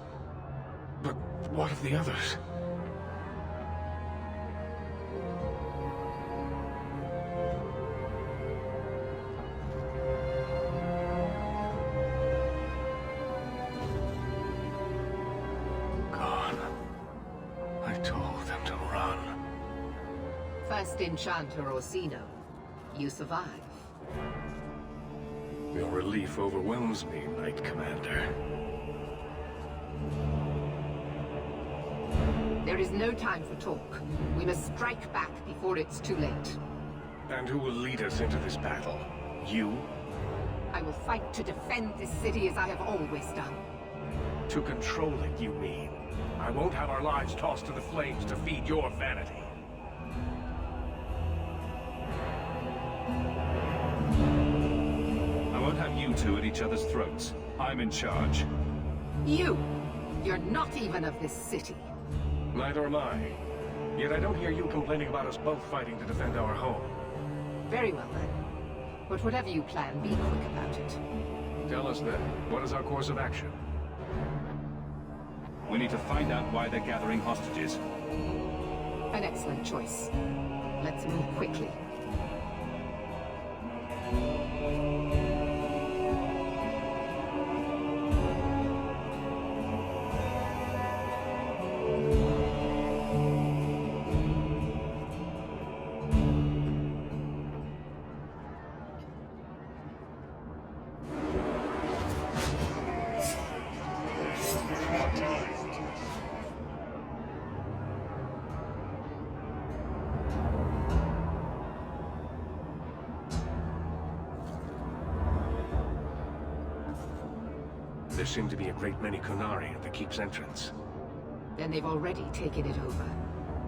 But what of the others? Gone. I told them to run. First Enchanter Orsino, you survive. Your relief overwhelms me, Knight Commander. There is no time for talk. We must strike back before it's too late. And who will lead us into this battle? You? I will fight to defend this city as I have always done. To control it, you mean? I won't have our lives tossed to the flames to feed your vanity. I won't have you two at each other's throats. I'm in charge. You're not even of this city. Neither am I. Yet I don't hear you complaining about us both fighting to defend our home. Very well then. But whatever you plan, be quick about it. Tell us then, what is our course of action? We need to find out why they're gathering hostages. An excellent choice. Let's move quickly. There seem to be a great many Kunari at the keep's entrance. Then they've already taken it over.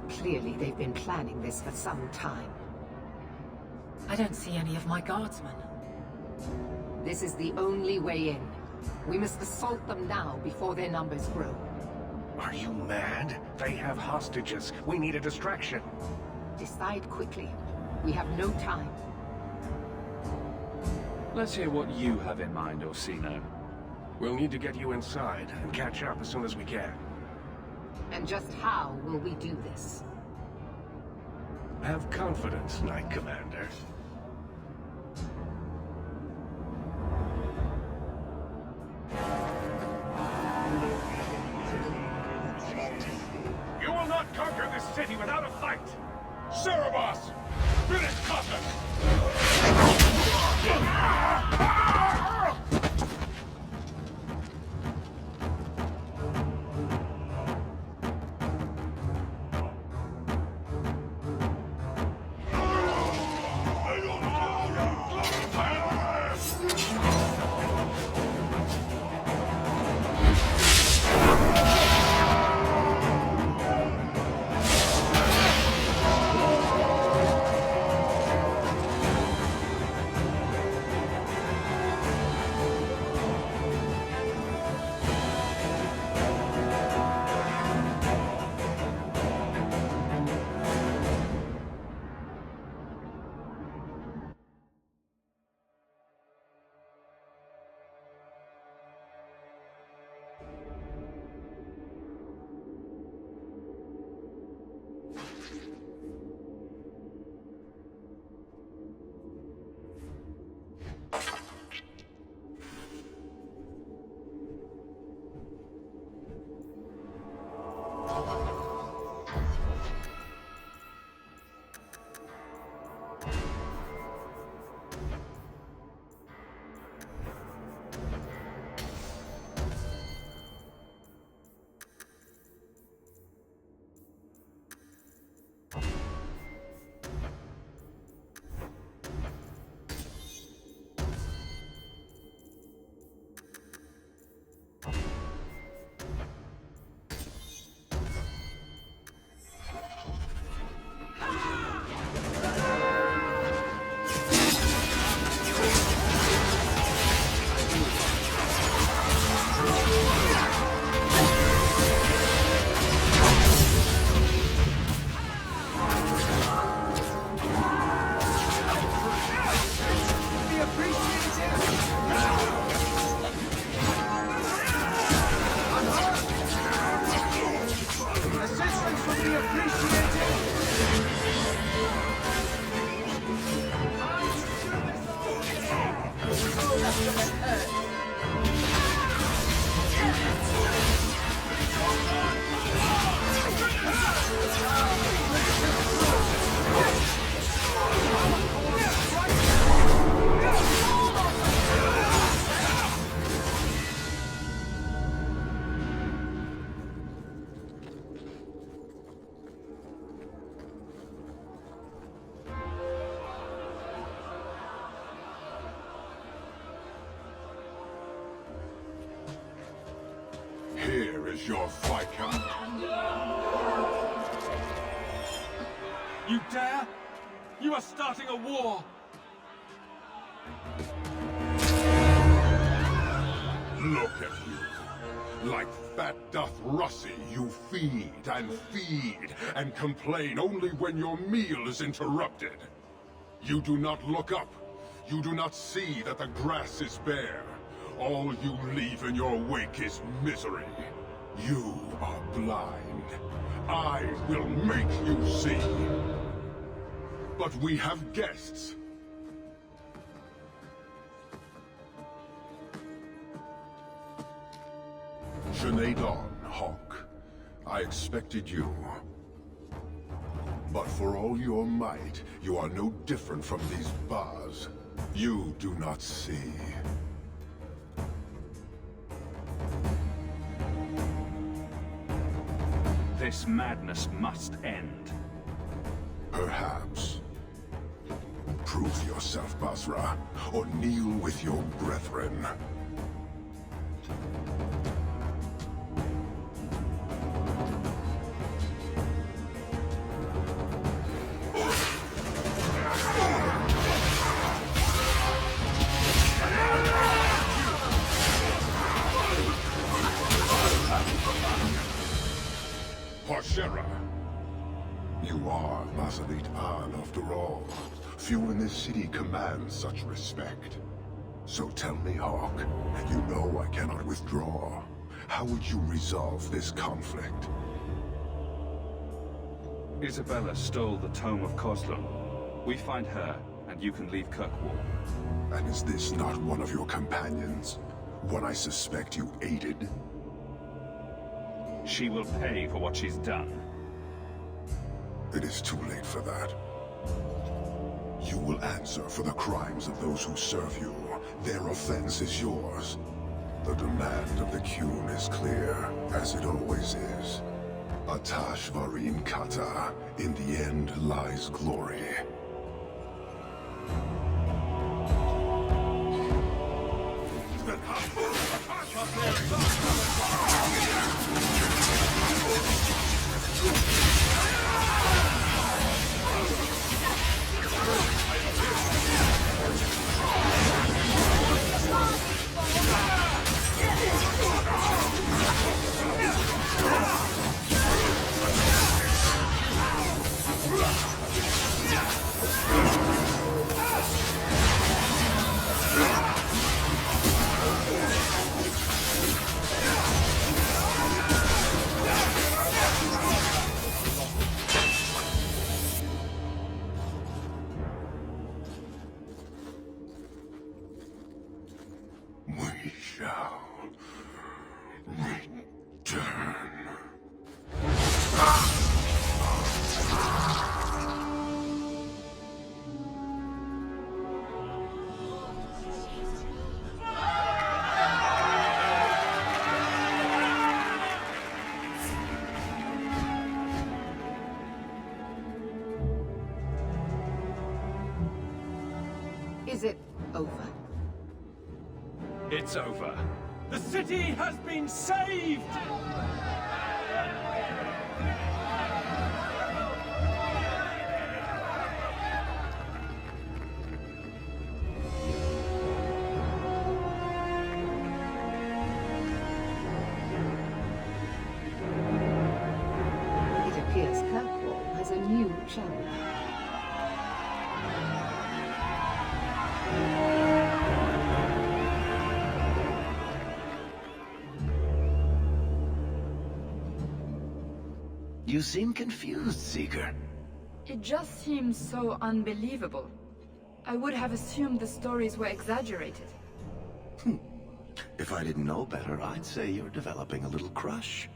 Clearly, they've been planning this for some time. I don't see any of my guardsmen. This is the only way in. We must assault them now before their numbers grow. Are you mad? They have hostages. We need a distraction. Decide quickly. We have no time. Let's hear what you have in mind, Orsino. We'll need to get you inside and catch up as soon as we can. And just how will we do this? Have confidence, Knight Commander. You will not conquer this city without a fight! Cerebos! Finish Cotton! Here is your Viscount. You dare? You are starting a war! Look at you. Like fat doth Russie, you feed and complain only when your meal is interrupted. You do not look up. You do not see that the grass is bare. All you leave in your wake is misery. You are blind. I will make you see. But we have guests. Dawn, Hawke. I expected you. But for all your might, you are no different from these bars. You do not see. This madness must end. Perhaps. Prove yourself, Basra, or kneel with your brethren. the city commands such respect. So tell me, Hawke, you know I cannot withdraw. How would you resolve this conflict? Isabella stole the Tome of Kozlon. We find her, and you can leave Kirkwall. And is this not one of your companions? One I suspect you aided? She will pay for what she's done. It is too late for that. You will answer for the crimes of those who serve you. Their offense is yours. The demand of the Qun is clear, as it always is. Atash Varin Kata. In the end lies glory. We shall return. Is it over? It's over. The city has been saved! It appears Kirkwall has a new champion. You seem confused, Seeker. It just seems so unbelievable. I would have assumed the stories were exaggerated. If I didn't know better, I'd say you're developing a little crush.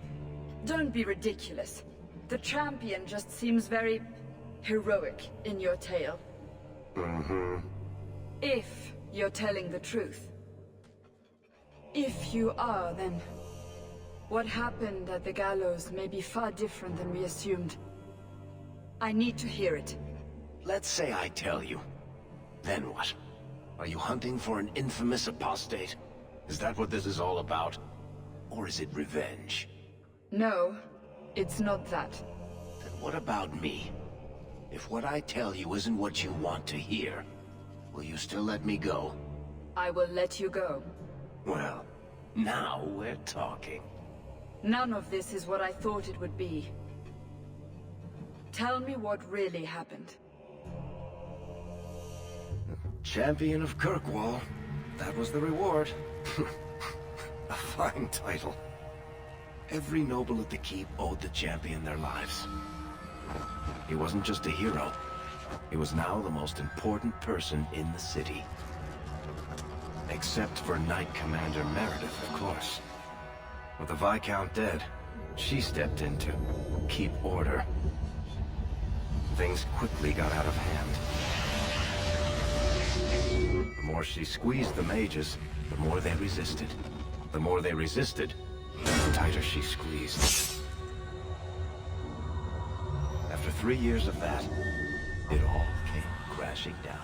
Don't be ridiculous. The champion just seems very heroic in your tale. Mm-hmm. If you're telling the truth. If you are, then what happened at the gallows may be far different than we assumed. I need to hear it. Let's say I tell you. Then what? Are you hunting for an infamous apostate? Is that what this is all about? Or is it revenge? No, it's not that. Then what about me? If what I tell you isn't what you want to hear, will you still let me go? I will let you go. Well, now we're talking. None of this is what I thought it would be. Tell me what really happened. Champion of Kirkwall. That was the reward. A fine title. Every noble at the keep owed the champion their lives. He wasn't just a hero. He was now the most important person in the city. Except for Knight Commander Meredith, of course. With the Viscount dead, she stepped in to keep order. Things quickly got out of hand. The more she squeezed the mages, the more they resisted. The more they resisted, the tighter she squeezed. After 3 years of that, it all came crashing down.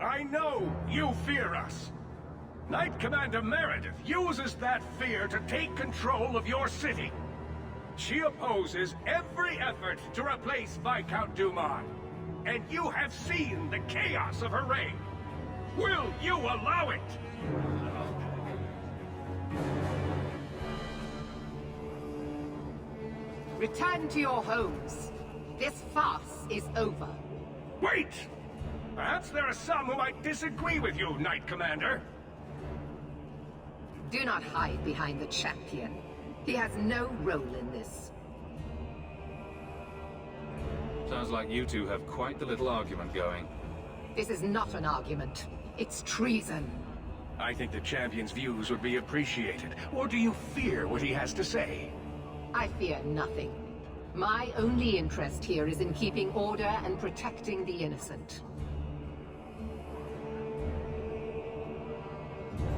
I know you fear us. Knight Commander Meredith uses that fear to take control of your city. She opposes every effort to replace Viscount Dumont. And you have seen the chaos of her reign. Will you allow it? Return to your homes. This farce is over. Wait! Perhaps there are some who might disagree with you, Knight Commander. Do not hide behind the champion. He has no role in this. Sounds like you two have quite the little argument going. This is not an argument. It's treason. I think the champion's views would be appreciated. Or do you fear what he has to say? I fear nothing. My only interest here is in keeping order and protecting the innocent.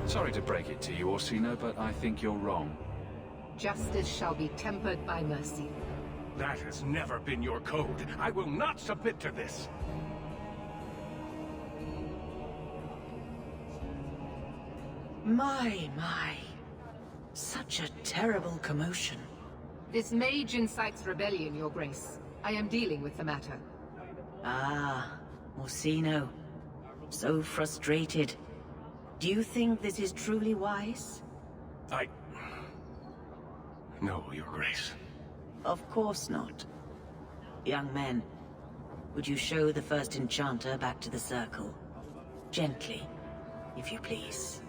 Sorry to break it to you, Orsino, but I think you're wrong. Justice shall be tempered by mercy. That has never been your code. I will not submit to this. My. Such a terrible commotion. This mage incites rebellion, Your Grace. I am dealing with the matter. Ah, Orsino. So frustrated. Do you think this is truly wise? No, Your Grace. Of course not. Young men, would you show the first enchanter back to the circle? Gently, if you please.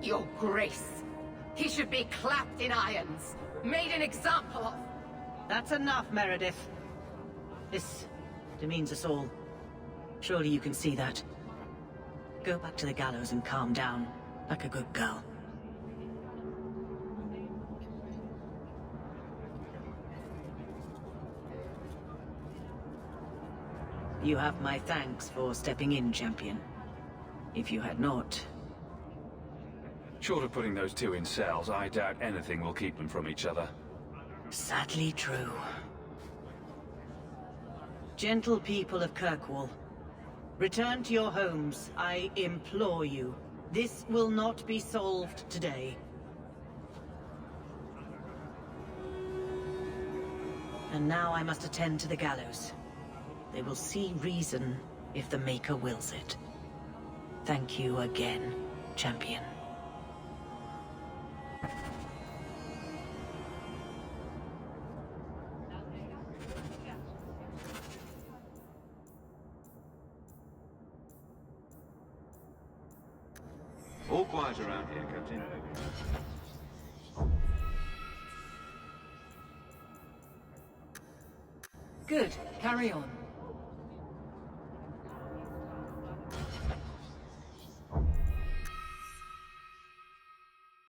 Your Grace. He should be clapped in irons. Made an example of. That's enough, Meredith. This demeans us all. Surely you can see that. Go back to the gallows and calm down, like a good girl. You have my thanks for stepping in, champion. If you had not... Short of putting those two in cells, I doubt anything will keep them from each other. Sadly true. Gentle people of Kirkwall, return to your homes, I implore you. This will not be solved today. And now I must attend to the gallows. They will see reason if the Maker wills it. Thank you again, champion. All quiet around here, Captain. Good. Carry on.